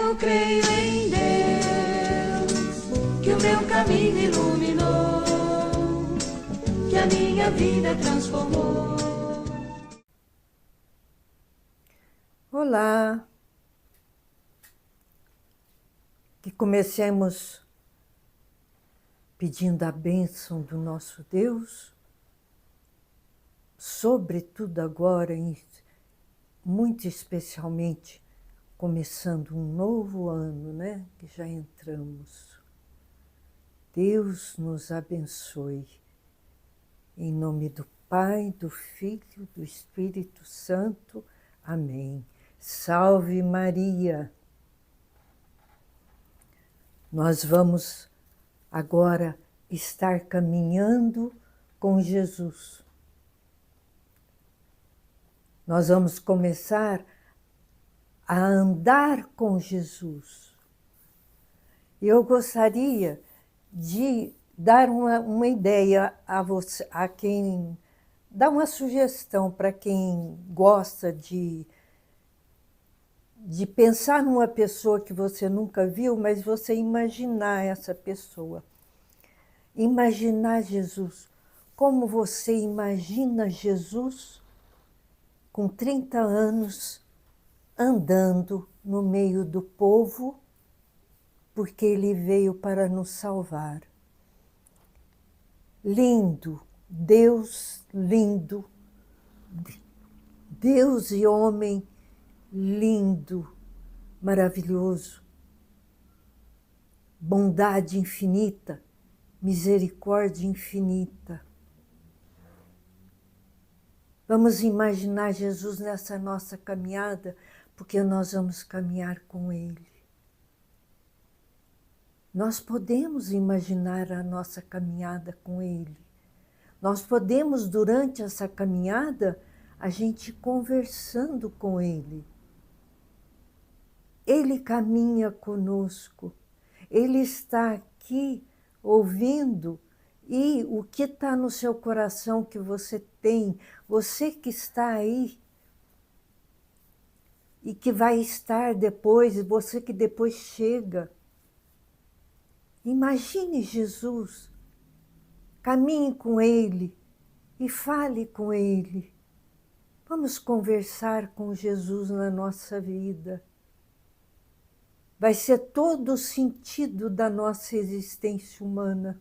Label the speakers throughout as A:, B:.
A: Eu creio em Deus, que o meu caminho iluminou, que a minha vida transformou.
B: Olá! Que comecemos pedindo a bênção do nosso Deus, sobretudo agora, muito especialmente, começando um novo ano, né? Que já entramos. Deus nos abençoe. Em nome do Pai, do Filho, do Espírito Santo. Amém. Salve Maria! Nós vamos agora estar caminhando com Jesus. Nós vamos começar a andar com Jesus. Eu gostaria de dar uma ideia a você, a quem dar uma sugestão para quem gosta de pensar numa pessoa que você nunca viu, mas você imaginar essa pessoa. Imaginar Jesus. Como você imagina Jesus com 30 anos andando no meio do povo, porque ele veio para nos salvar. Lindo, Deus lindo, Deus e homem lindo, maravilhoso, bondade infinita, misericórdia infinita. Vamos imaginar Jesus nessa nossa caminhada, porque nós vamos caminhar com Ele. Nós podemos imaginar a nossa caminhada com Ele. Nós podemos, durante essa caminhada, a gente conversando com Ele. Ele caminha conosco, Ele está aqui ouvindo, e o que está no seu coração que você tem, você que está aí, e que vai estar depois, você que depois chega. Imagine Jesus, caminhe com Ele e fale com Ele. Vamos conversar com Jesus na nossa vida. Vai ser todo o sentido da nossa existência humana.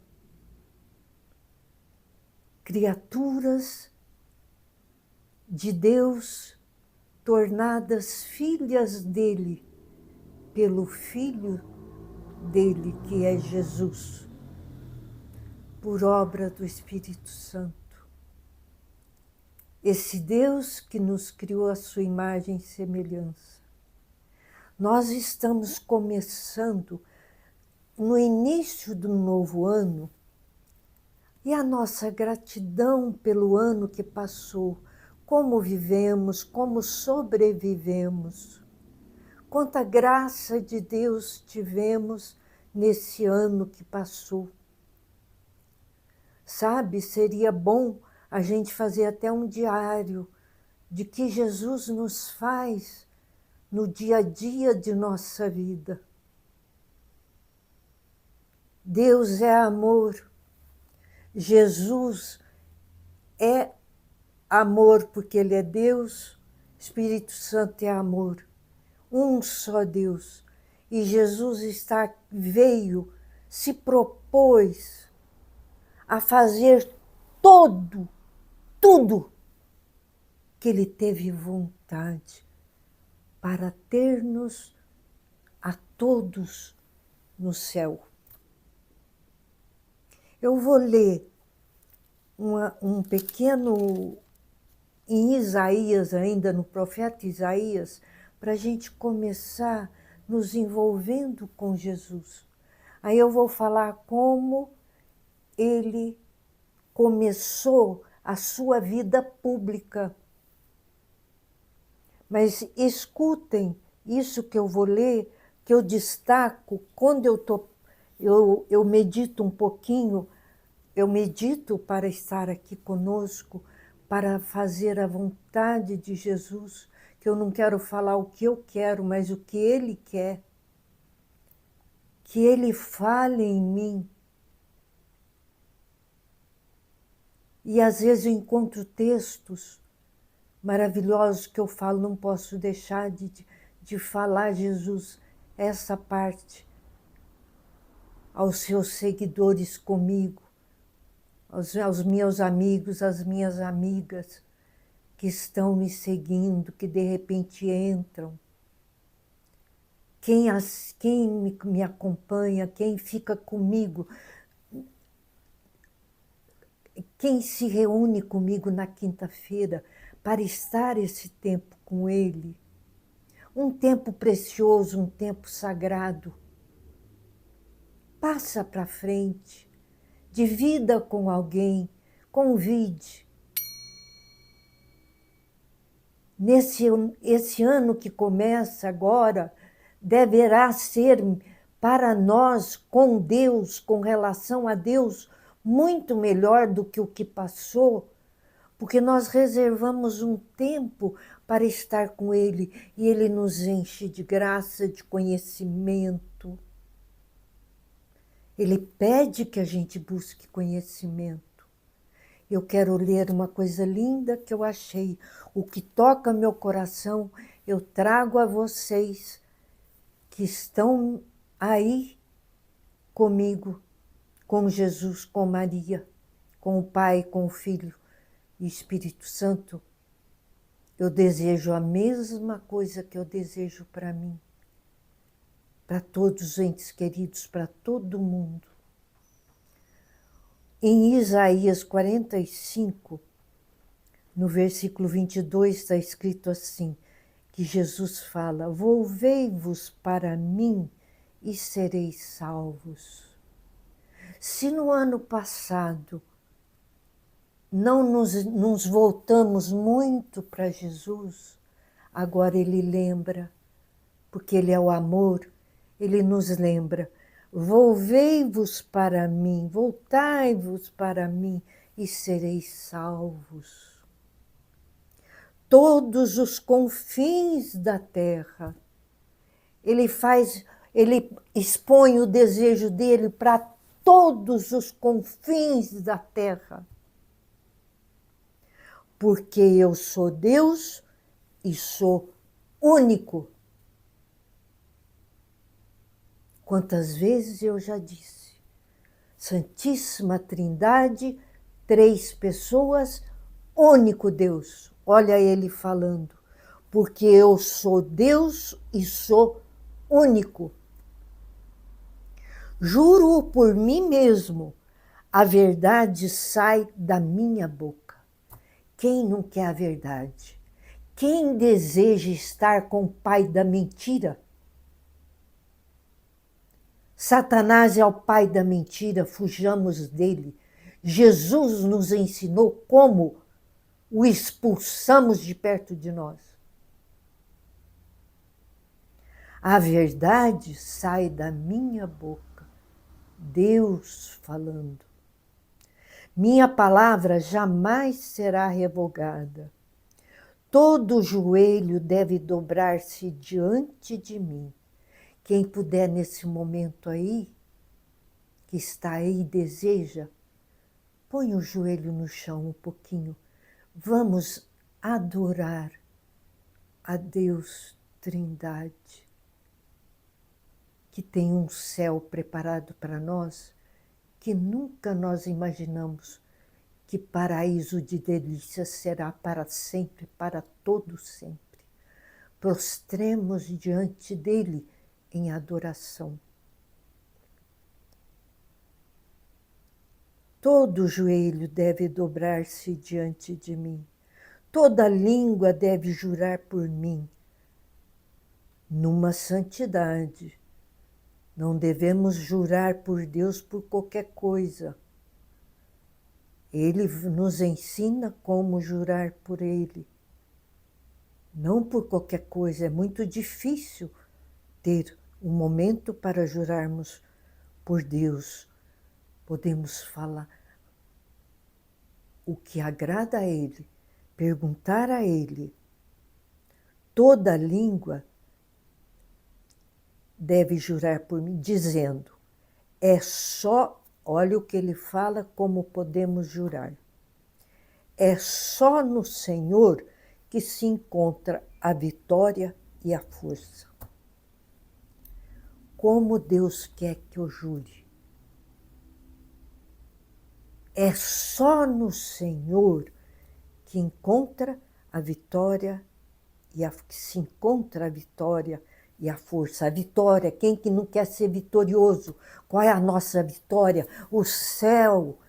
B: Criaturas de Deus, tornadas filhas dele, pelo Filho dele, que é Jesus, por obra do Espírito Santo. Esse Deus que nos criou à sua imagem e semelhança. Nós estamos começando no início do novo ano, e a nossa gratidão pelo ano que passou, como vivemos, como sobrevivemos. Quanta graça de Deus tivemos nesse ano que passou. Sabe, seria bom a gente fazer até um diário de que Jesus nos faz no dia a dia de nossa vida. Deus é amor. Jesus é amor porque Ele é Deus, Espírito Santo é amor. Um só Deus. E Jesus veio, se propôs a fazer tudo que Ele teve vontade para ter-nos a todos no céu. Eu vou ler um pequeno em Isaías, ainda no profeta Isaías, para a gente começar nos envolvendo com Jesus. Aí eu vou falar como ele começou a sua vida pública. Mas escutem isso que eu vou ler, que eu destaco quando eu medito um pouquinho, eu medito para estar aqui conosco, para fazer a vontade de Jesus, que eu não quero falar o que eu quero, mas o que Ele quer. que Ele fale em mim. E às vezes eu encontro textos maravilhosos que eu falo, não posso deixar de falar, Jesus, essa parte aos seus seguidores comigo, aos meus amigos, às minhas amigas que estão me seguindo, que de repente entram. Quem me acompanha, quem fica comigo, quem se reúne comigo na quinta-feira para estar esse tempo com Ele. Um tempo precioso, um tempo sagrado. Passa para frente, divida com alguém, convide. Esse ano que começa agora, deverá ser para nós, com Deus, com relação a Deus, muito melhor do que o que passou, porque nós reservamos um tempo para estar com Ele e Ele nos enche de graça, de conhecimento. Ele pede que a gente busque conhecimento. Eu quero ler uma coisa linda que eu achei. O que toca meu coração, eu trago a vocês que estão aí comigo, com Jesus, com Maria, com o Pai, com o Filho e Espírito Santo. Eu desejo a mesma coisa que eu desejo para mim, para todos os entes queridos, para todo mundo. Em Isaías 45, no versículo 22, está escrito assim, que Jesus fala, volvei-vos para mim e sereis salvos. Se no ano passado não nos voltamos muito para Jesus, agora Ele lembra, porque Ele é o amor, Ele nos lembra, volvei-vos para mim, voltai-vos para mim e sereis salvos. Todos os confins da terra, Ele expõe o desejo dele para todos os confins da terra. Porque eu sou Deus e sou único. Quantas vezes eu já disse, Santíssima Trindade, 3 pessoas, único Deus. Olha ele falando, porque eu sou Deus e sou único. Juro por mim mesmo, a verdade sai da minha boca. Quem não quer a verdade? Quem deseja estar com o pai da mentira? Satanás é o pai da mentira, fujamos dele. Jesus nos ensinou como o expulsamos de perto de nós. A verdade sai da minha boca, Deus falando. Minha palavra jamais será revogada. Todo joelho deve dobrar-se diante de mim. Quem puder nesse momento aí, que está aí e deseja, põe o joelho no chão um pouquinho. Vamos adorar a Deus Trindade, que tem um céu preparado para nós, que nunca nós imaginamos que paraíso de delícias será para sempre, para todo sempre. Prostremos diante dele em adoração. Todo joelho deve dobrar-se diante de mim. Toda língua deve jurar por mim. Numa santidade. Não devemos jurar por Deus por qualquer coisa. Ele nos ensina como jurar por Ele. Não por qualquer coisa. É muito difícil ter um momento para jurarmos por Deus. Podemos falar o que agrada a Ele, perguntar a Ele. Toda língua deve jurar por mim, dizendo, é só, olha o que ele fala, como podemos jurar. É só no Senhor que se encontra a vitória e a força. Como Deus quer que eu jure? É só no Senhor que encontra a vitória que se encontra a vitória e a força. A vitória, quem que não quer ser vitorioso? Qual é a nossa vitória? O céu,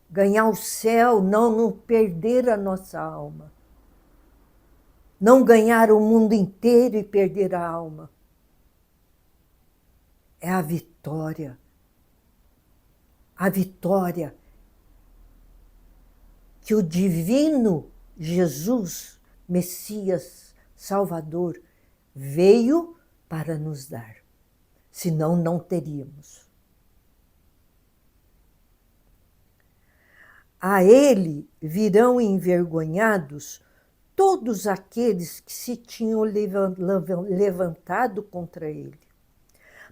B: ganhar o céu, não perder a nossa alma. Não ganhar o mundo inteiro e perder a alma. É a vitória. A vitória que o divino Jesus, Messias, Salvador, veio para nos dar. Senão não teríamos. A ele virão envergonhados todos aqueles que se tinham levantado contra ele.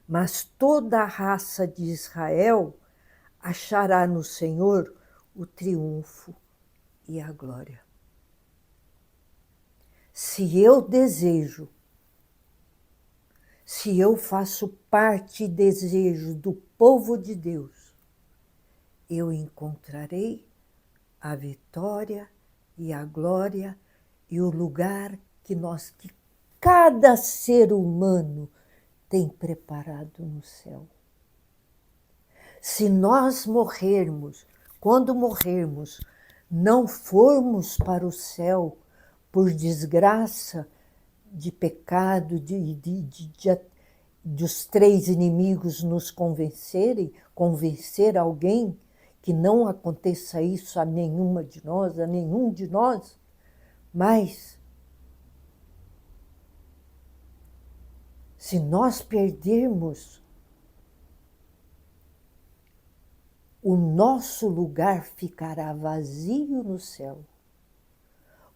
B: Mas toda a raça de Israel achará no Senhor o triunfo e a glória. Se eu desejo, se eu faço parte e desejo do povo de Deus, eu encontrarei a vitória e a glória e o lugar que cada ser humano tem preparado no céu. Se nós morrermos, quando morrermos, não formos para o céu por desgraça de pecado, dos três inimigos nos convencer alguém que não aconteça isso a nenhuma de nós, a nenhum de nós, mas se nós perdermos, o nosso lugar ficará vazio no céu,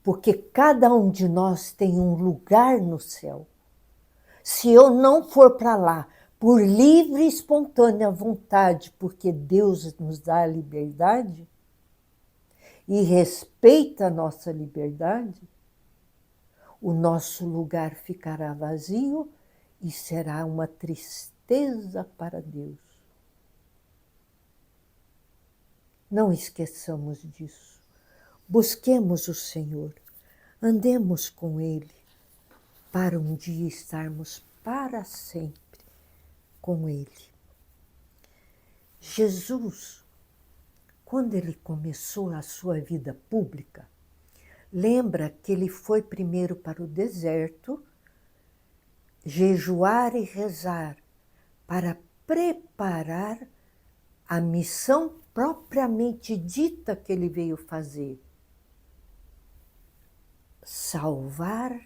B: porque cada um de nós tem um lugar no céu. Se eu não for para lá por livre e espontânea vontade, porque Deus nos dá a liberdade e respeita a nossa liberdade, o nosso lugar ficará vazio e será uma tristeza para Deus. Não esqueçamos disso. Busquemos o Senhor, andemos com Ele, para um dia estarmos para sempre com Ele. Jesus, quando ele começou a sua vida pública, lembra que ele foi primeiro para o deserto, jejuar e rezar, para preparar a missão propriamente dita que ele veio fazer. Salvar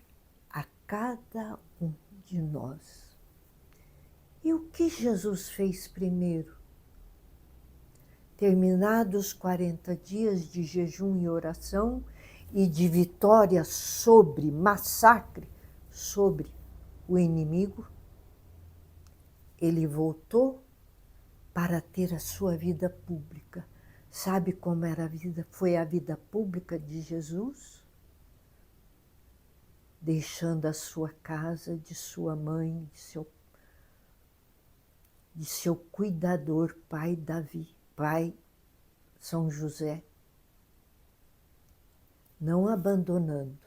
B: a cada um de nós. E o que Jesus fez primeiro? Terminados 40 dias de jejum e oração e de vitória sobre, massacre sobre o inimigo, ele voltou para ter a sua vida pública. Sabe como foi a vida pública de Jesus? Deixando a sua casa, de sua mãe, de seu cuidador, pai Davi, pai São José, não abandonando.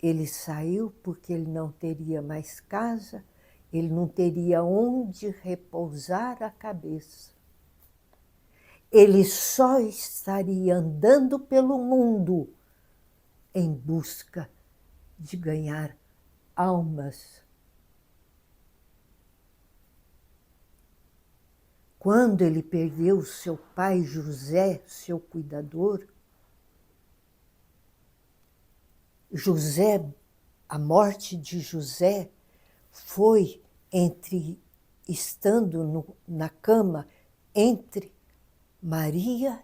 B: Ele saiu porque ele não teria mais casa, ele não teria onde repousar a cabeça. Ele só estaria andando pelo mundo em busca de ganhar almas. Quando ele perdeu seu pai José, seu cuidador, a morte de José foi estando na cama entre Maria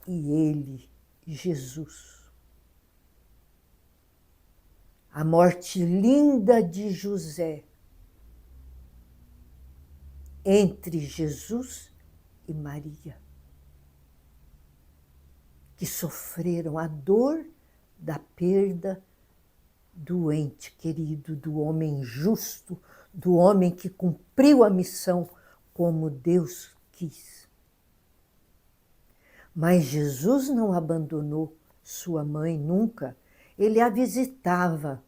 B: e ele, Jesus. a morte linda de José entre Jesus e Maria, que sofreram a dor da perda do ente querido, do homem justo, do homem que cumpriu a missão como Deus quis. Mas Jesus não abandonou sua mãe nunca. Ele a visitava.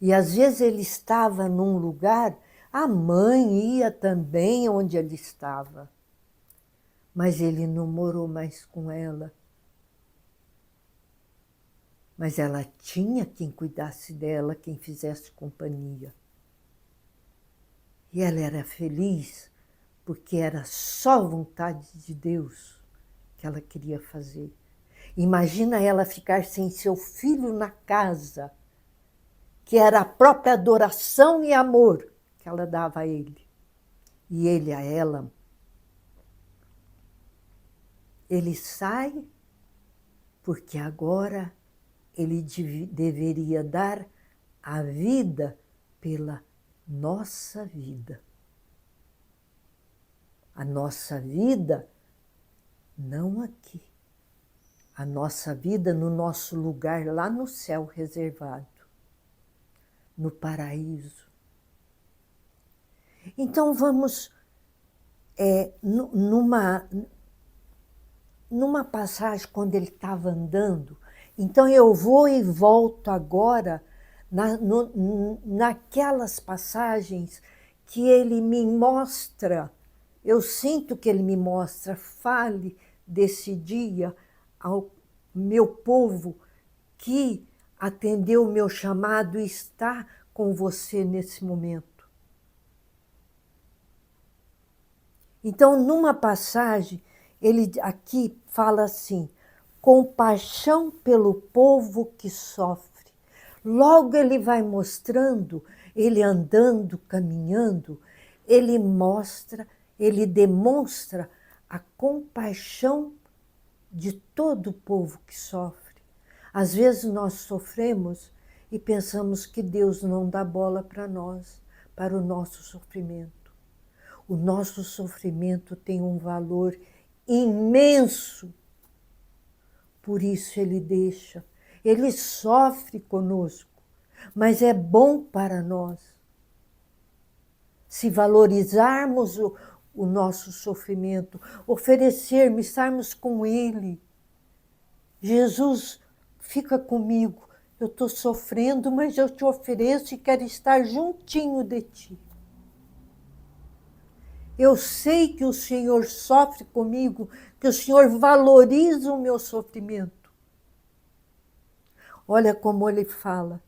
B: E às vezes ele estava num lugar, a mãe ia também onde ele estava. Mas ele não morou mais com ela. Mas ela tinha quem cuidasse dela, quem fizesse companhia. E ela era feliz porque era só vontade de Deus que ela queria fazer. Imagina ela ficar sem seu filho na casa, que era a própria adoração e amor que ela dava a ele. E ele a ela. Ele sai porque agora ele deveria dar a vida pela nossa vida. A nossa vida não aqui. A nossa vida no nosso lugar lá no céu reservado, no paraíso. Então vamos numa passagem quando ele estava andando. Então eu vou e volto agora naquelas passagens que ele me mostra. Eu sinto que ele me mostra, fale desse dia ao meu povo que atendeu o meu chamado e está com você nesse momento. Então, numa passagem, ele aqui fala assim, compaixão pelo povo que sofre. Logo ele vai mostrando, ele andando, caminhando, ele mostra, ele demonstra a compaixão de todo o povo que sofre. Às vezes nós sofremos e pensamos que Deus não dá bola para nós, para o nosso sofrimento. O nosso sofrimento tem um valor imenso. Por isso ele deixa, ele sofre conosco, mas é bom para nós. Se valorizarmos o nosso sofrimento, oferecermos, estarmos com ele. Jesus, fica comigo, eu estou sofrendo, mas eu te ofereço e quero estar juntinho de ti. Eu sei que o Senhor sofre comigo, que o Senhor valoriza o meu sofrimento. Olha como ele fala.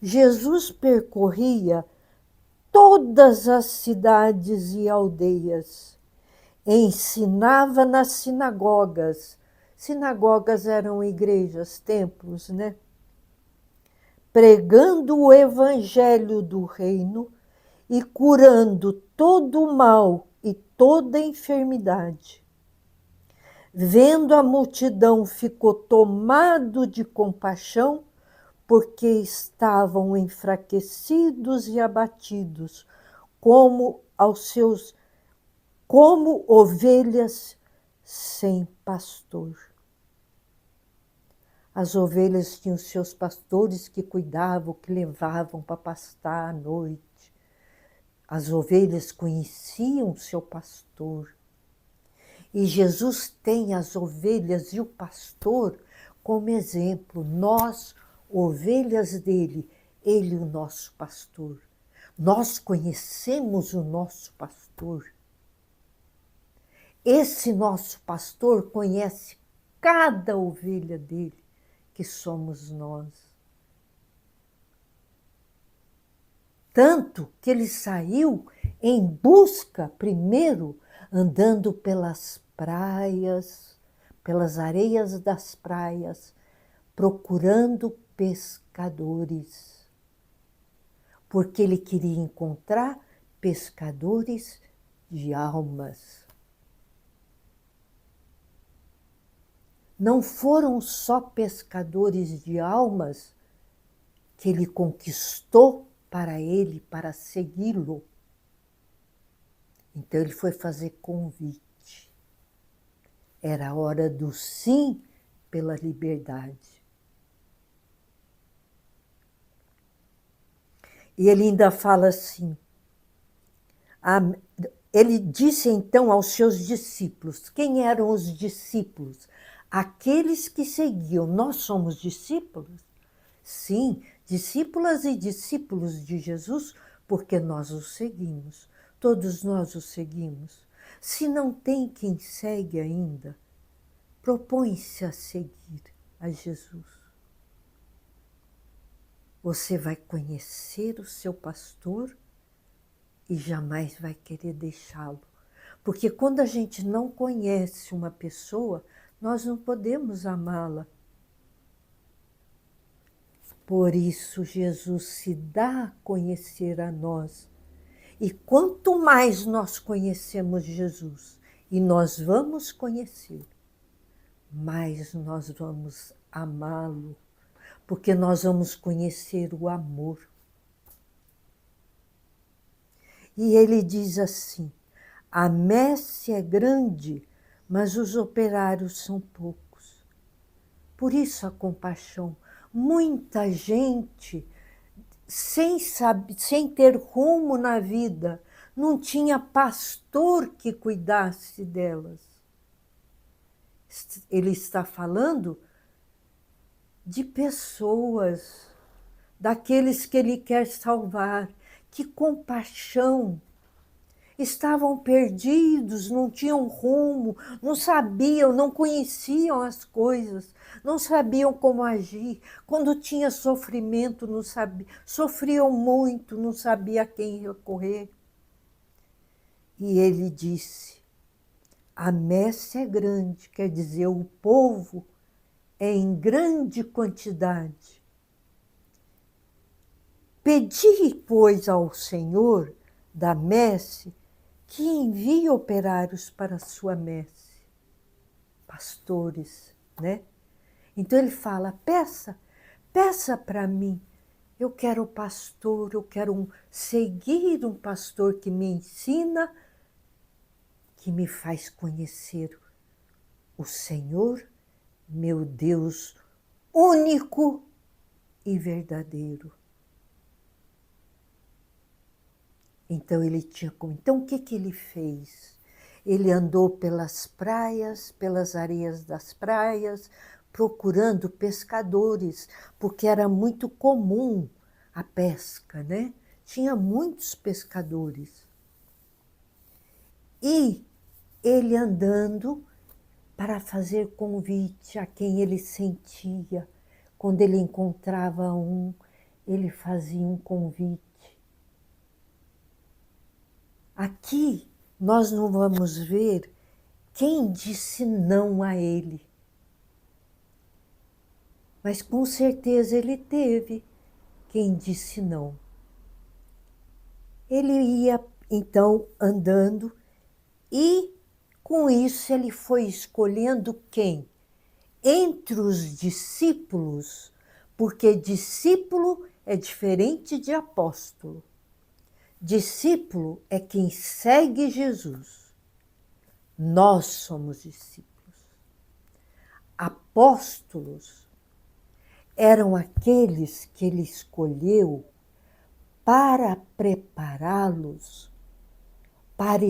B: Jesus percorria todas as cidades e aldeias, ensinava nas sinagogas. Sinagogas eram igrejas, templos, né? Pregando o evangelho do reino e curando todo o mal e toda enfermidade. Vendo a multidão, ficou tomado de compaixão, porque estavam enfraquecidos e abatidos, como ovelhas sem pastor. As ovelhas tinham seus pastores que cuidavam, que levavam para pastar à noite. As ovelhas conheciam seu pastor. E Jesus tem as ovelhas e o pastor como exemplo. Nós, ovelhas dele, ele o nosso pastor. Nós conhecemos o nosso pastor. Esse nosso pastor conhece cada ovelha dele, que somos nós. Tanto que ele saiu em busca, primeiro, andando pelas praias, pelas areias das praias, procurando pescadores. Porque ele queria encontrar pescadores de almas. Não foram só pescadores de almas que ele conquistou para ele, para segui-lo. Então ele foi fazer convite. Era a hora do sim pela liberdade. E ele ainda fala assim, ele disse então aos seus discípulos, quem eram os discípulos? Aqueles que seguiam. Nós somos discípulos? Sim, discípulas e discípulos de Jesus, porque nós o seguimos. Todos nós o seguimos. Se não tem quem segue ainda, propõe-se a seguir a Jesus. Você vai conhecer o seu pastor e jamais vai querer deixá-lo. Porque quando a gente não conhece uma pessoa, nós não podemos amá-la. Por isso Jesus se dá a conhecer a nós. E quanto mais nós conhecemos Jesus, e nós vamos conhecer, mais nós vamos amá-lo, porque nós vamos conhecer o amor. E ele diz assim, a messe é grande, mas os operários são poucos. Por isso a compaixão. Muita gente, sem ter rumo na vida, não tinha pastor que cuidasse delas. Ele está falando de pessoas, daqueles que ele quer salvar. Que compaixão! Estavam perdidos, não tinham rumo, não sabiam, não conheciam as coisas, não sabiam como agir. Quando tinha sofrimento, não sabiam, sofriam muito, não sabia a quem recorrer. E ele disse, a messe é grande, quer dizer, o povo é em grande quantidade. Pedi, pois, ao Senhor da messe que envie operários para a sua messe, pastores, né? Então ele fala, peça para mim, eu quero pastor, eu quero seguir um pastor que me ensina, que me faz conhecer o Senhor, meu Deus único e verdadeiro. Então ele tinha como. Então o que ele fez? Ele andou pelas praias, pelas areias das praias, procurando pescadores, porque era muito comum a pesca, né? Tinha muitos pescadores. E ele andando para fazer convite a quem ele sentia. Quando ele encontrava um, ele fazia um convite. Aqui nós não vamos ver quem disse não a ele. Mas com certeza ele teve quem disse não. Ele ia então andando e com isso ele foi escolhendo quem? Entre os discípulos, porque discípulo é diferente de apóstolo. Discípulo é quem segue Jesus. Nós somos discípulos. Apóstolos eram aqueles que ele escolheu para prepará-los, para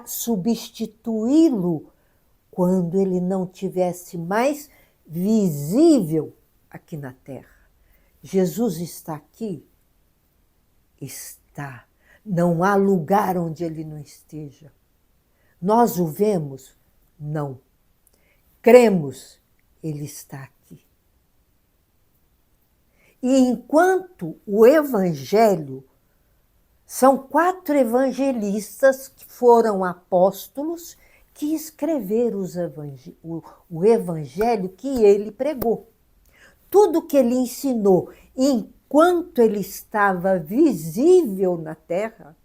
B: substituí-lo quando ele não tivesse mais visível aqui na terra. Jesus está aqui? Está. Não há lugar onde ele não esteja. Nós o vemos? Não. Cremos, ele está aqui. E enquanto o evangelho, são 4 evangelistas que foram apóstolos que escreveram o evangelho que ele pregou. Tudo que ele ensinou enquanto ele estava visível na terra,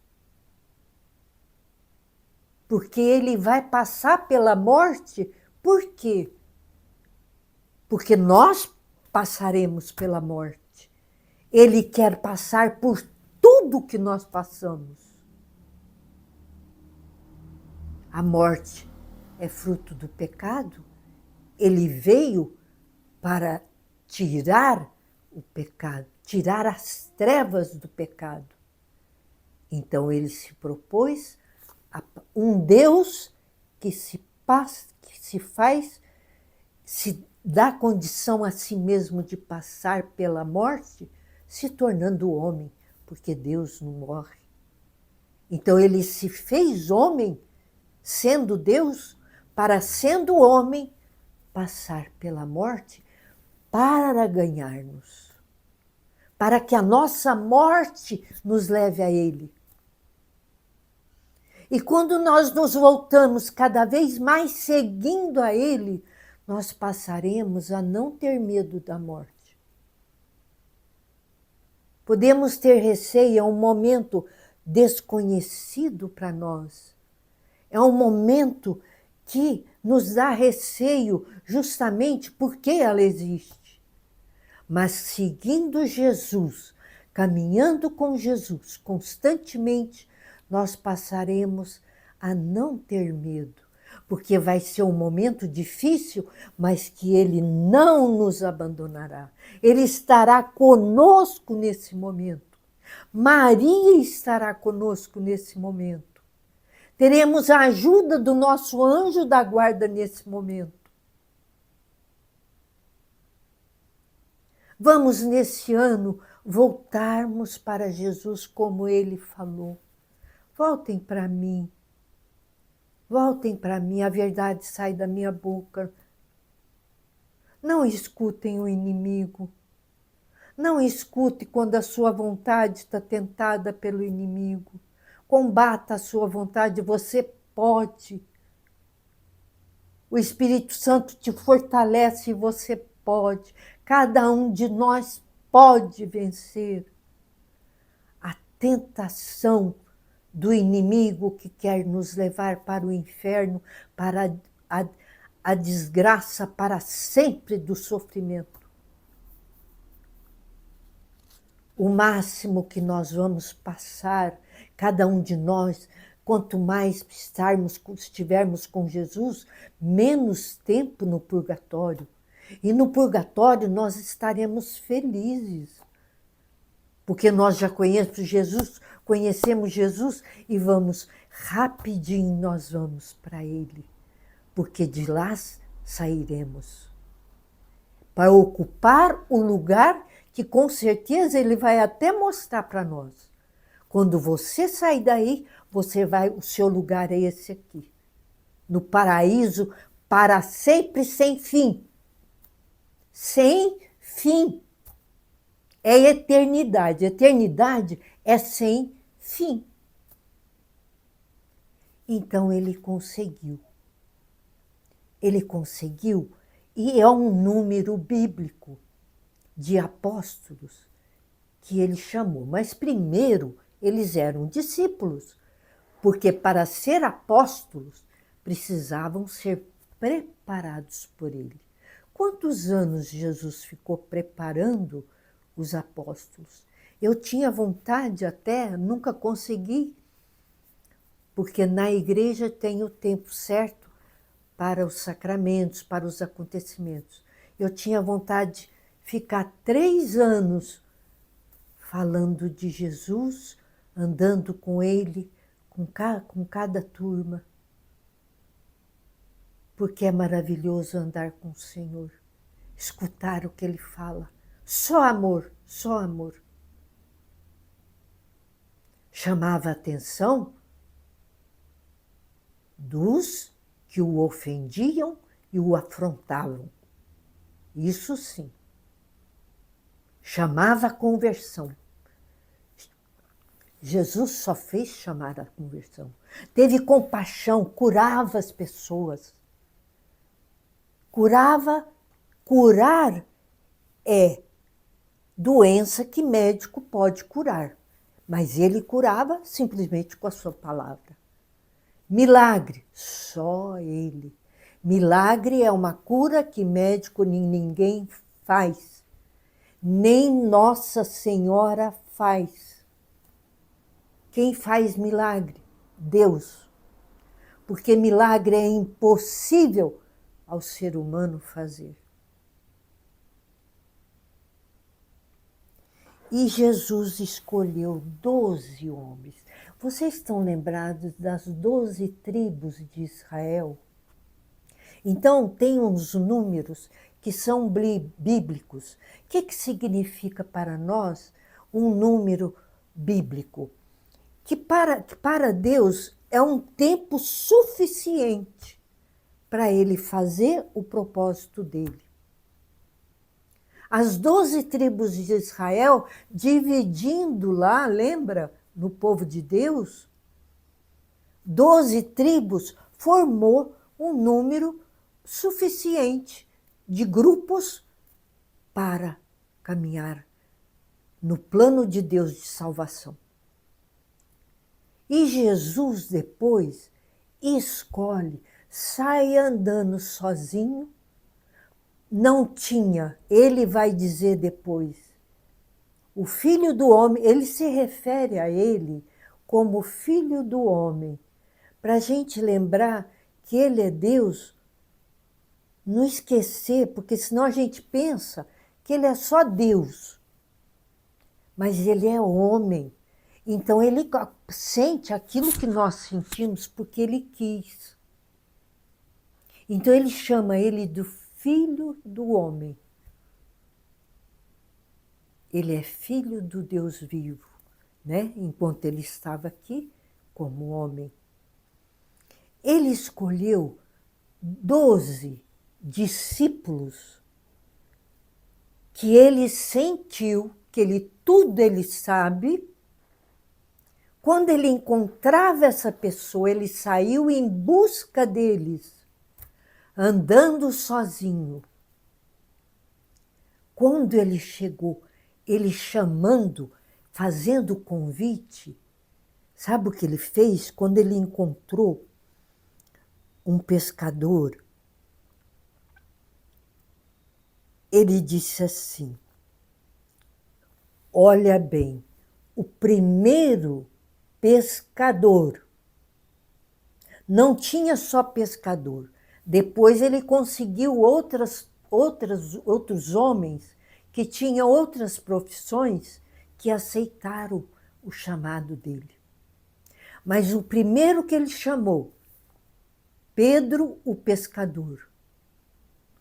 B: porque ele vai passar pela morte, por quê? Porque nós passaremos pela morte. Ele quer passar por tudo que nós passamos. A morte é fruto do pecado. Ele veio para tirar o pecado, tirar as trevas do pecado. Então ele se propôs a um Deus que se dá condição a si mesmo de passar pela morte, se tornando homem, porque Deus não morre. Então ele se fez homem, sendo Deus, para, sendo homem, passar pela morte para ganhar-nos. Para que a nossa morte nos leve a Ele. E quando nós nos voltamos cada vez mais seguindo a Ele, nós passaremos a não ter medo da morte. Podemos ter receio, é um momento desconhecido para nós. É um momento que nos dá receio justamente porque ela existe. Mas seguindo Jesus, caminhando com Jesus constantemente, nós passaremos a não ter medo, porque vai ser um momento difícil, mas que Ele não nos abandonará. Ele estará conosco nesse momento. Maria estará conosco nesse momento. Teremos a ajuda do nosso anjo da guarda nesse momento. Vamos, nesse ano, voltarmos para Jesus como Ele falou. Voltem para mim. Voltem para mim, a verdade sai da minha boca. Não escutem o inimigo. Não escute quando a sua vontade está tentada pelo inimigo. Combata a sua vontade, você pode. O Espírito Santo te fortalece e você pode. Cada um de nós pode vencer a tentação do inimigo que quer nos levar para o inferno, para a desgraça para sempre do sofrimento. O máximo que nós vamos passar, cada um de nós, quanto mais estivermos com Jesus, menos tempo no purgatório. E no purgatório nós estaremos felizes, porque nós já conhecemos Jesus e vamos, rapidinho nós vamos para Ele, porque de lá sairemos, para ocupar o lugar que com certeza Ele vai até mostrar para nós. Quando você sair daí, o seu lugar é esse aqui, no paraíso, para sempre, sem fim. Sem fim. É eternidade. Eternidade é sem fim. Então ele conseguiu. Ele conseguiu, e é um número bíblico de apóstolos que ele chamou. Mas primeiro eles eram discípulos, porque para ser apóstolos precisavam ser preparados por ele. Quantos anos Jesus ficou preparando os apóstolos? Eu tinha vontade até, nunca consegui, porque na igreja tem o tempo certo para os sacramentos, para os acontecimentos. Eu tinha vontade de ficar 3 anos falando de Jesus, andando com ele, com cada turma. Porque é maravilhoso andar com o Senhor, escutar o que Ele fala. Só amor, só amor. Chamava a atenção dos que o ofendiam e o afrontavam. Isso sim. Chamava a conversão. Jesus só fez chamar a conversão. Teve compaixão, curava as pessoas. Curar é doença que médico pode curar, mas ele curava simplesmente com a sua palavra. Milagre, só ele. Milagre é uma cura que médico ninguém faz. nem Nossa Senhora faz. Quem faz milagre? Deus. Porque milagre é impossível ao ser humano fazer. E Jesus escolheu 12 homens. Vocês estão lembrados das 12 tribos de Israel? Então, tem uns números que são bíblicos. O que significa para nós um número bíblico? Que para Deus é um tempo suficiente para ele fazer o propósito dele. As 12 tribos de Israel, dividindo lá, lembra, no povo de Deus, 12 tribos formou um número suficiente de grupos para caminhar no plano de Deus de salvação. E Jesus depois escolhe, sai andando sozinho, não tinha, ele vai dizer depois, o Filho do Homem, ele se refere a ele como Filho do Homem, para a gente lembrar que ele é Deus, não esquecer, porque senão a gente pensa que ele é só Deus, mas ele é homem. Então ele sente aquilo que nós sentimos porque ele quis. Então ele chama ele do Filho do Homem. Ele é filho do Deus vivo, né? Enquanto ele estava aqui como homem. Ele escolheu 12 discípulos que ele sentiu, que tudo ele sabe. Quando ele encontrava essa pessoa, ele saiu em busca deles, andando sozinho. Quando ele chegou, ele chamando, fazendo o convite, sabe o que ele fez? Quando ele encontrou um pescador, ele disse assim: olha bem, o primeiro pescador, não tinha só pescador, depois ele conseguiu outros homens que tinham outras profissões que aceitaram o chamado dele. Mas o primeiro que ele chamou, Pedro o pescador,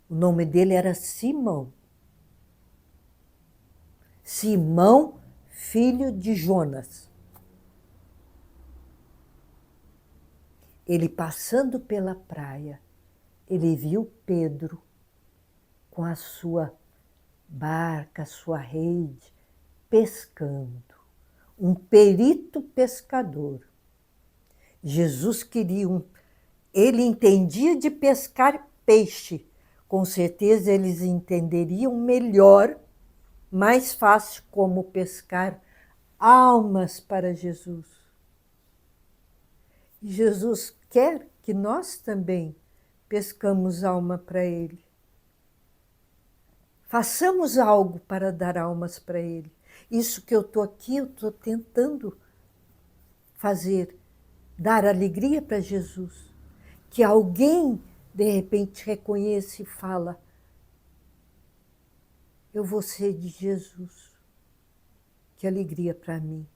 B: o nome dele era Simão. Simão, filho de Jonas. Ele passando pela praia, ele viu Pedro com a sua barca, a sua rede, pescando. Um perito pescador. Jesus queria ele entendia de pescar peixe. Com certeza eles entenderiam melhor, mais fácil, como pescar almas para Jesus. E Jesus quer que nós também pescamos alma para Ele. Façamos algo para dar almas para Ele. Isso que eu estou aqui, eu estou tentando fazer, dar alegria para Jesus. Que alguém, de repente, reconheça e fala: eu vou ser de Jesus. Que alegria para mim,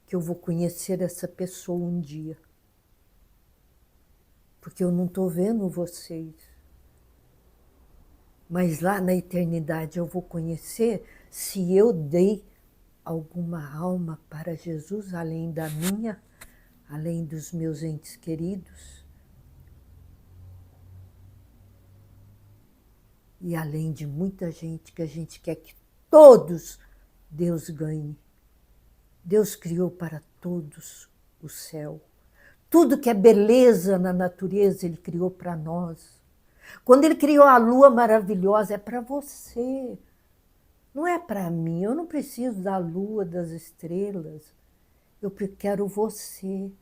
B: que eu vou conhecer essa pessoa um dia. Porque eu não estou vendo vocês. Mas lá na eternidade eu vou conhecer se eu dei alguma alma para Jesus, além da minha, além dos meus entes queridos. E além de muita gente que a gente quer que todos Deus ganhe. Deus criou para todos o céu. Tudo que é beleza na natureza, Ele criou para nós. Quando Ele criou a lua maravilhosa, é para você. Não é para mim. Eu não preciso da lua, das estrelas. Eu quero você.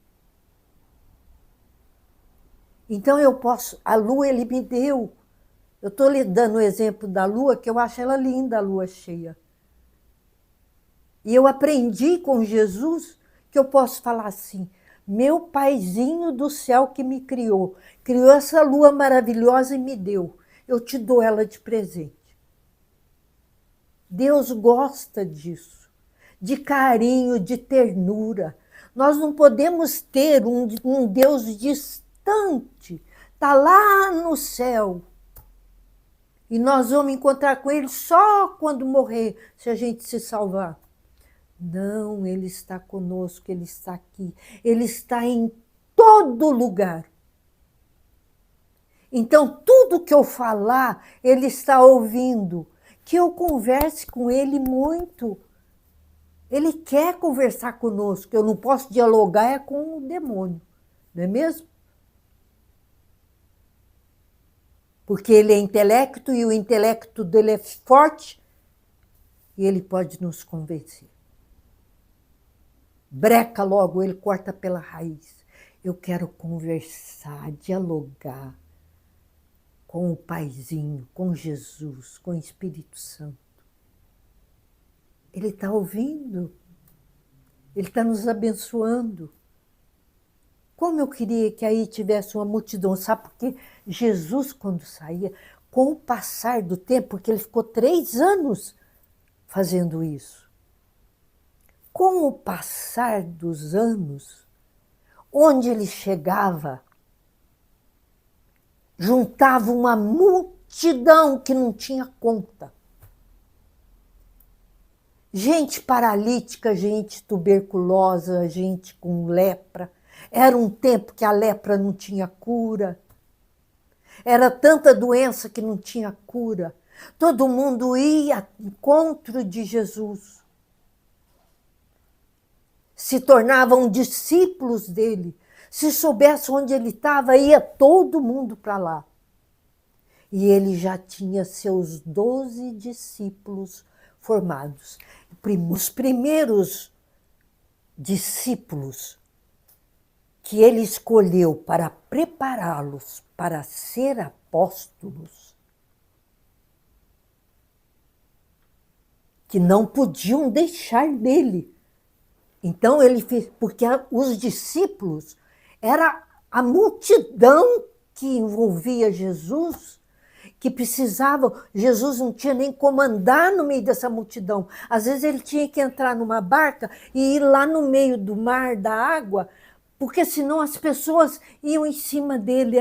B: Então eu posso... A lua Ele me deu Eu estou lhe dando o exemplo da lua, que eu acho ela linda, a lua cheia. E eu aprendi com Jesus que eu posso falar assim, meu paizinho do céu que me criou, criou essa lua maravilhosa e me deu. Eu te dou ela de presente. Deus gosta disso, de carinho, de ternura. Nós não podemos ter um Deus distante, está lá no céu. E nós vamos encontrar com ele só quando morrer, se a gente se salvar. Não, ele está conosco, ele está aqui. Ele está em todo lugar. Então, tudo que eu falar, ele está ouvindo. Que eu converse com ele muito. Ele quer conversar conosco. Eu não posso dialogar é com o demônio, não é mesmo? Porque ele é intelecto e o intelecto dele é forte e ele pode nos convencer. Breca logo, ele corta pela raiz. Eu quero conversar, dialogar com o Paizinho, com Jesus, com o Espírito Santo. Ele está ouvindo, ele está nos abençoando. Como eu queria que aí tivesse uma multidão, sabe? Porque Jesus, quando saía, com o passar do tempo, porque ele ficou 3 anos fazendo isso, com o passar dos anos, onde ele chegava, juntava uma multidão que não tinha conta. Gente paralítica, gente tuberculosa, gente com lepra. Era um tempo que a lepra não tinha cura. Era tanta doença que não tinha cura. Todo mundo ia ao encontro de Jesus. Se tornavam discípulos dele. Se soubesse onde ele estava, ia todo mundo para lá. E ele já tinha seus 12 discípulos formados. Os primeiros discípulos que ele escolheu para prepará-los para ser apóstolos, que não podiam deixar dele. Então ele fez, porque os discípulos era a multidão que envolvia Jesus, que precisavam, Jesus não tinha nem como andar no meio dessa multidão. Às vezes ele tinha que entrar numa barca e ir lá no meio do mar, da água, porque senão as pessoas iam em cima dele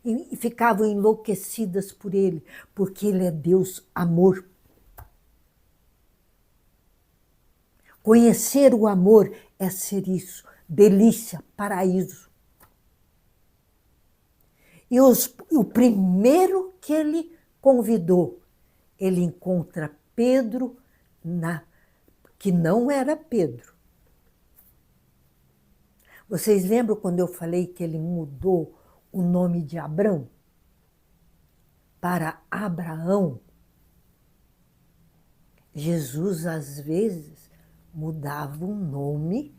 B: e ficavam enlouquecidas por ele, porque ele é Deus amor. Conhecer o amor é ser isso, delícia, paraíso. E o primeiro que ele convidou, ele encontra Pedro, que não era Pedro. Vocês lembram quando eu falei que ele mudou o nome de Abrão para Abraão? Jesus, às vezes, mudava um nome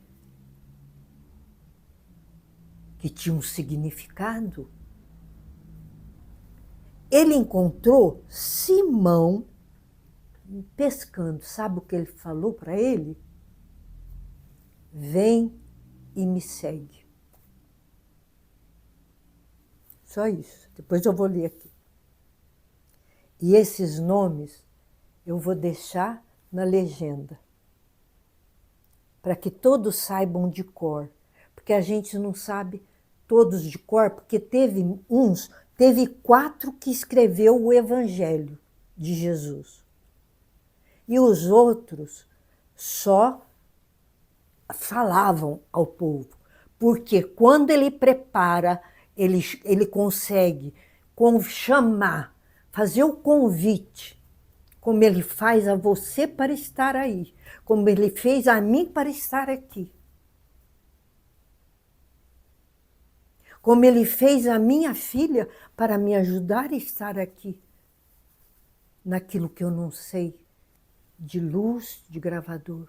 B: que tinha um significado. Ele encontrou Simão pescando. Sabe o que ele falou para ele? Vem e me segue. Só isso. Depois eu vou ler aqui. E esses nomes eu vou deixar na legenda, para que todos saibam de cor. Porque a gente não sabe todos de cor, porque teve 4 que escreveu o Evangelho de Jesus. E os outros só falavam ao povo. Porque quando ele prepara, ele consegue chamar, fazer o convite, como ele faz a você para estar aí, como ele fez a mim para estar aqui. Como ele fez a minha filha para me ajudar a estar aqui, naquilo que eu não sei, de luz, de gravador.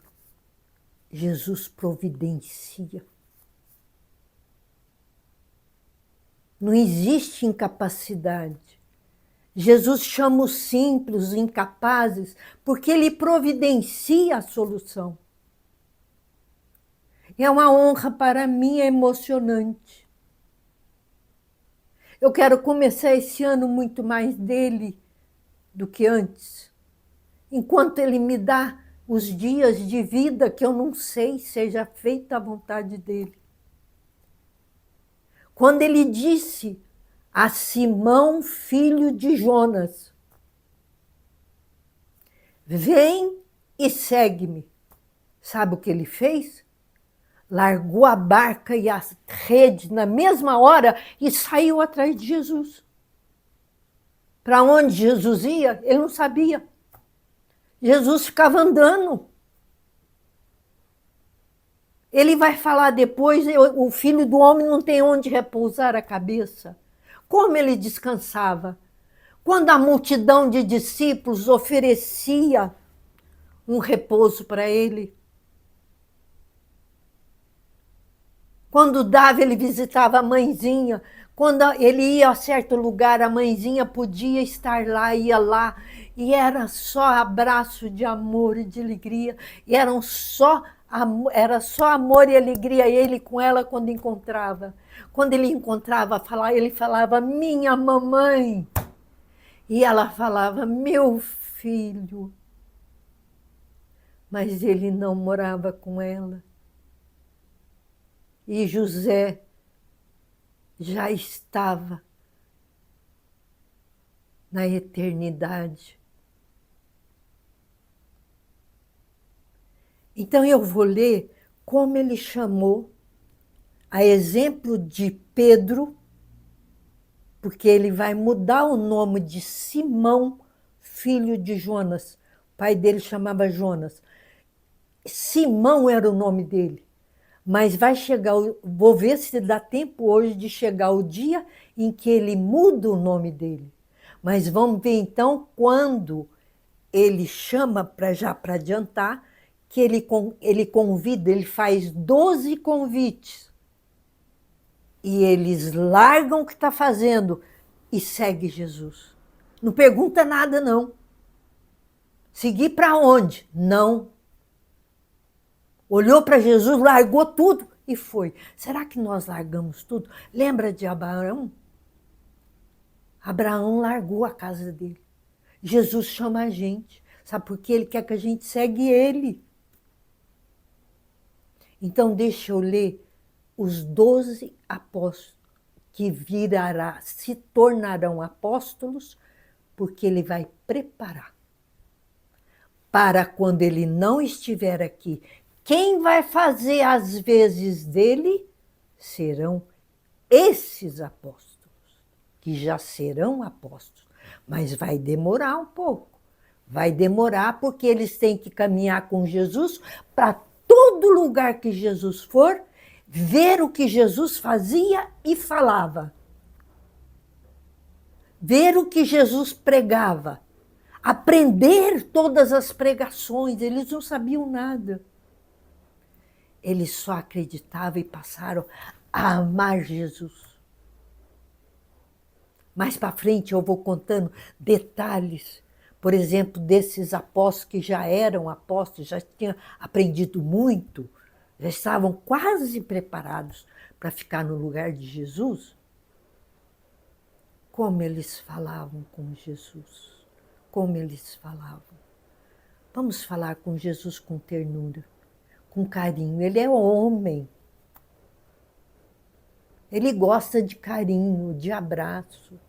B: Jesus providencia. Não existe incapacidade. Jesus chama os simples, os incapazes, porque ele providencia a solução. É uma honra para mim, é emocionante. Eu quero começar esse ano muito mais dele do que antes. Enquanto ele me dá os dias de vida que eu não sei, seja feita a vontade dele. Quando ele disse a Simão, filho de Jonas, vem e segue-me. Sabe o que ele fez? Largou a barca e a rede na mesma hora e saiu atrás de Jesus. Para onde Jesus ia, ele não sabia. Jesus ficava andando. Ele vai falar depois, o filho do homem não tem onde repousar a cabeça. Como ele descansava? Quando a multidão de discípulos oferecia um repouso para ele. Quando dava, ele visitava a mãezinha. Quando ele ia a certo lugar, a mãezinha podia estar lá, ia lá. E era só abraço de amor e de alegria. E era só amor e alegria ele com ela quando encontrava. Quando ele encontrava, ele falava, minha mamãe. E ela falava, meu filho. Mas ele não morava com ela. E José já estava na eternidade. Então eu vou ler como ele chamou, a exemplo de Pedro, porque ele vai mudar o nome de Simão, filho de Jonas. O pai dele chamava Jonas. Simão era o nome dele. Mas vai chegar, vou ver se dá tempo hoje de chegar o dia em que ele muda o nome dele. Mas vamos ver então quando ele chama, já para adiantar, que ele convida, ele faz 12 convites. E eles largam o que está fazendo e segue Jesus. Não pergunta nada, não. Seguir para onde? Não. Olhou para Jesus, largou tudo e foi. Será que nós largamos tudo? Lembra de Abraão? Abraão largou a casa dele. Jesus chama a gente. Sabe por quê? Ele quer que a gente segue ele. Então deixa eu ler os 12 apóstolos que se tornarão apóstolos, porque ele vai preparar. Para quando ele não estiver aqui, quem vai fazer as vezes dele serão esses apóstolos, que já serão apóstolos. Mas vai demorar um pouco. Vai demorar porque eles têm que caminhar com Jesus para todo lugar que Jesus for, ver o que Jesus fazia e falava. Ver o que Jesus pregava. Aprender todas as pregações. Eles não sabiam nada. Eles só acreditavam e passaram a amar Jesus. Mais para frente eu vou contando detalhes, por exemplo, desses apóstolos que já eram apóstolos, já tinham aprendido muito, já estavam quase preparados para ficar no lugar de Jesus. Como eles falavam com Jesus, como eles falavam. Vamos falar com Jesus com ternura, com carinho. Ele é homem. Ele gosta de carinho, de abraço.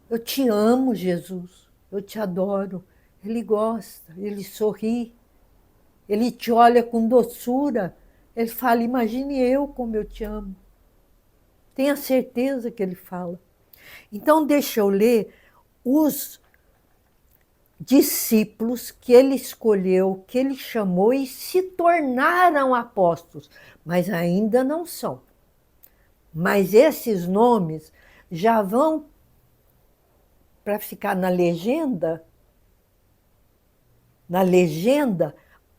B: Eu te amo, Jesus. Eu te adoro. Ele gosta, ele sorri. Ele te olha com doçura. Ele fala, imagine eu como eu te amo. Tenha certeza que ele fala. Então deixa eu ler os discípulos que ele escolheu, que ele chamou e se tornaram apóstolos, mas ainda não são. Mas esses nomes já vão para ficar na legenda,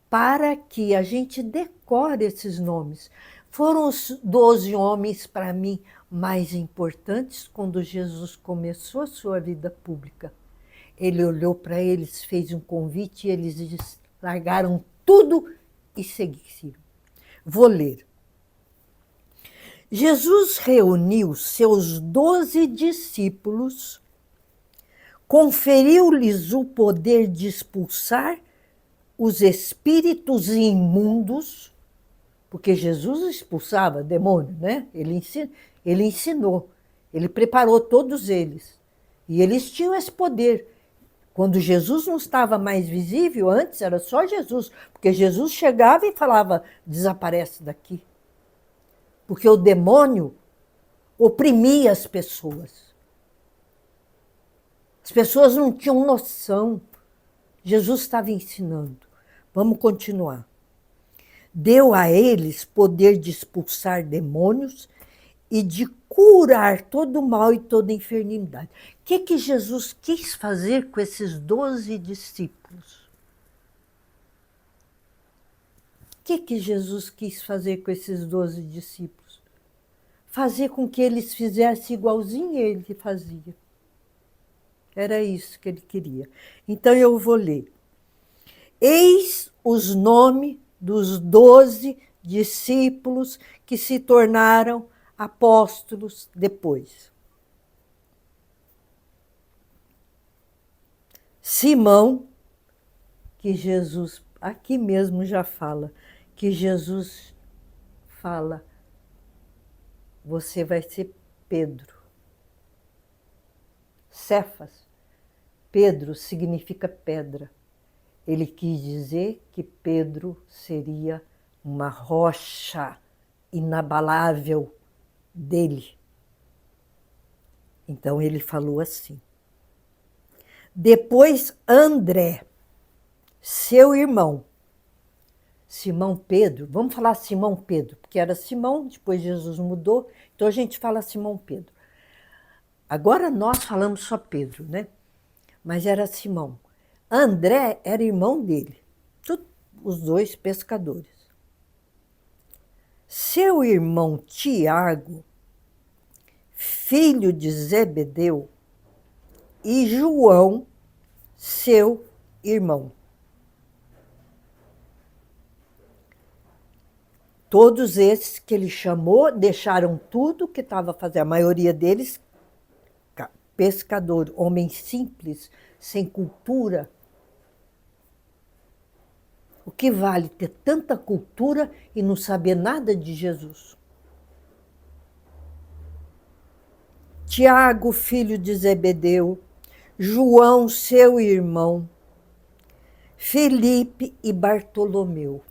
B: para que a gente decore esses nomes. Foram os 12 homens, para mim, mais importantes quando Jesus começou a sua vida pública. Ele olhou para eles, fez um convite e eles largaram tudo e seguiram. Vou ler. Jesus reuniu seus 12 discípulos, conferiu-lhes o poder de expulsar os espíritos imundos, porque Jesus expulsava demônio, né? Ele ensinou, ele preparou todos eles. E eles tinham esse poder. Quando Jesus não estava mais visível, antes era só Jesus, porque Jesus chegava e falava, desaparece daqui. Porque o demônio oprimia as pessoas. As pessoas não tinham noção. Jesus estava ensinando. Vamos continuar. Deu a eles poder de expulsar demônios e de curar todo o mal e toda a enfermidade. O que Jesus quis fazer com esses 12 discípulos? O que Jesus quis fazer com esses 12 discípulos? Fazer com que eles fizessem igualzinho ele fazia. Era isso que ele queria. Então eu vou ler. Eis os nomes dos 12 discípulos que se tornaram apóstolos depois. Simão, que Jesus, aqui mesmo já fala, que Jesus fala, você vai ser Pedro. Cefas, Pedro significa pedra. Ele quis dizer que Pedro seria uma rocha inabalável dele. Então ele falou assim. Depois André, seu irmão, Simão Pedro, vamos falar Simão Pedro, porque era Simão, depois Jesus mudou, então a gente fala Simão Pedro. Agora nós falamos só Pedro, né? Mas era Simão. André era irmão dele, os dois pescadores. Seu irmão Tiago, filho de Zebedeu, e João, seu irmão. Todos esses que ele chamou deixaram tudo que estava fazendo, a maioria deles pescador, homens simples, sem cultura. O que vale ter tanta cultura e não saber nada de Jesus? Tiago, filho de Zebedeu, João, seu irmão, Felipe e Bartolomeu,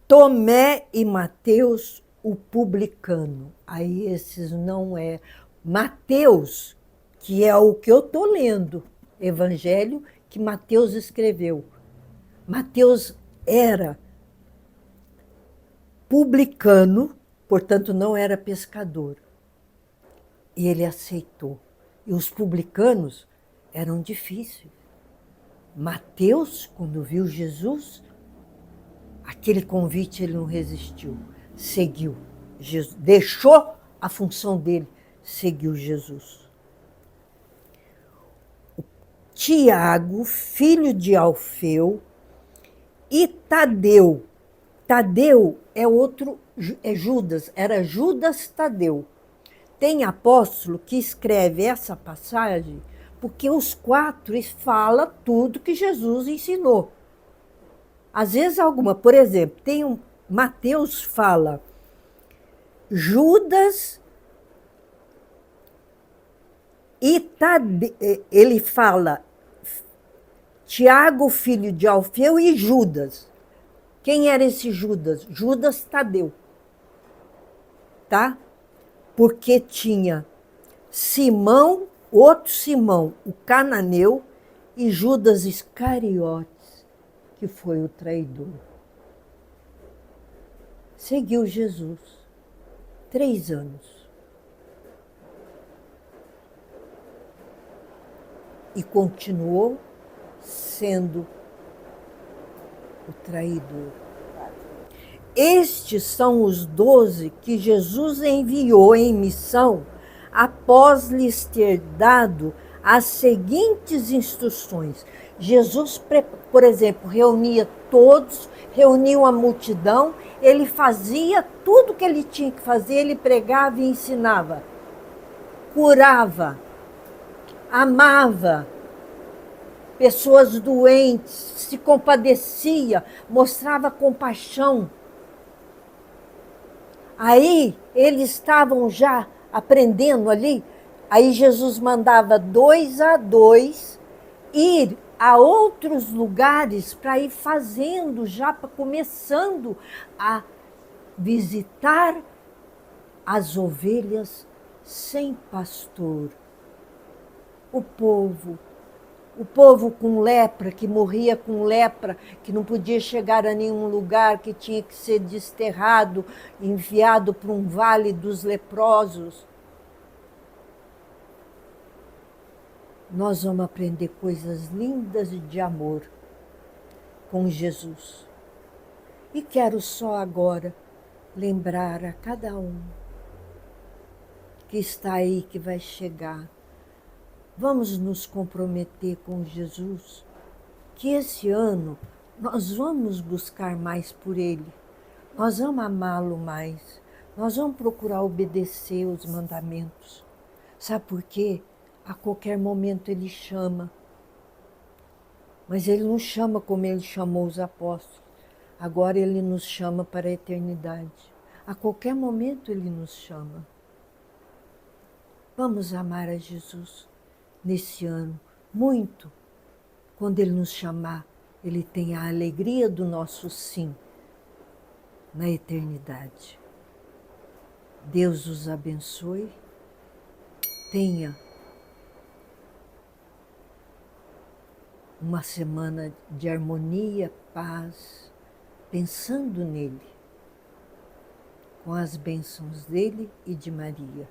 B: Tomé e Mateus, o publicano. Aí esses não é. Mateus, que é o que eu estou lendo, Evangelho que Mateus escreveu. Mateus era publicano, portanto não era pescador. E ele aceitou. E os publicanos eram difíceis. Mateus, quando viu Jesus, aquele convite ele não resistiu, seguiu Jesus, deixou a função dele, seguiu Jesus. Tiago, filho de Alfeu, e Tadeu. Tadeu é outro, é Judas, era Judas Tadeu. Tem apóstolo que escreve essa passagem porque os 4 falam tudo que Jesus ensinou. Às vezes alguma, por exemplo, tem Mateus fala Judas e Tadeu, ele fala Tiago, filho de Alfeu, e Judas. Quem era esse Judas? Judas Tadeu. Tá? Porque tinha Simão, outro Simão, o cananeu, e Judas Iscariotes, que foi o traidor. Seguiu Jesus 3 anos. E continuou sendo o traidor. Estes são os 12 que Jesus enviou em missão após lhes ter dado as seguintes instruções. Jesus, por exemplo, reunia todos, reunia a multidão, ele fazia tudo o que ele tinha que fazer, ele pregava e ensinava, curava, amava pessoas doentes, se compadecia, mostrava compaixão. Aí eles estavam já aprendendo ali, aí Jesus mandava 2 a 2 ir a outros lugares para ir fazendo, já começando a visitar as ovelhas sem pastor. O povo com lepra, que morria com lepra, que não podia chegar a nenhum lugar, que tinha que ser desterrado, enviado para um vale dos leprosos. Nós vamos aprender coisas lindas de amor com Jesus. E quero só agora lembrar a cada um que está aí, que vai chegar. Vamos nos comprometer com Jesus, que esse ano nós vamos buscar mais por Ele, nós vamos amá-lo mais, nós vamos procurar obedecer os mandamentos. Sabe por quê? A qualquer momento Ele chama, mas Ele não chama como Ele chamou os apóstolos, agora Ele nos chama para a eternidade. A qualquer momento Ele nos chama. Vamos amar a Jesus nesse ano, muito. Quando Ele nos chamar, Ele tem a alegria do nosso sim na eternidade. Deus os abençoe. Tenha uma semana de harmonia, paz, pensando nele, com as bênçãos dele e de Maria.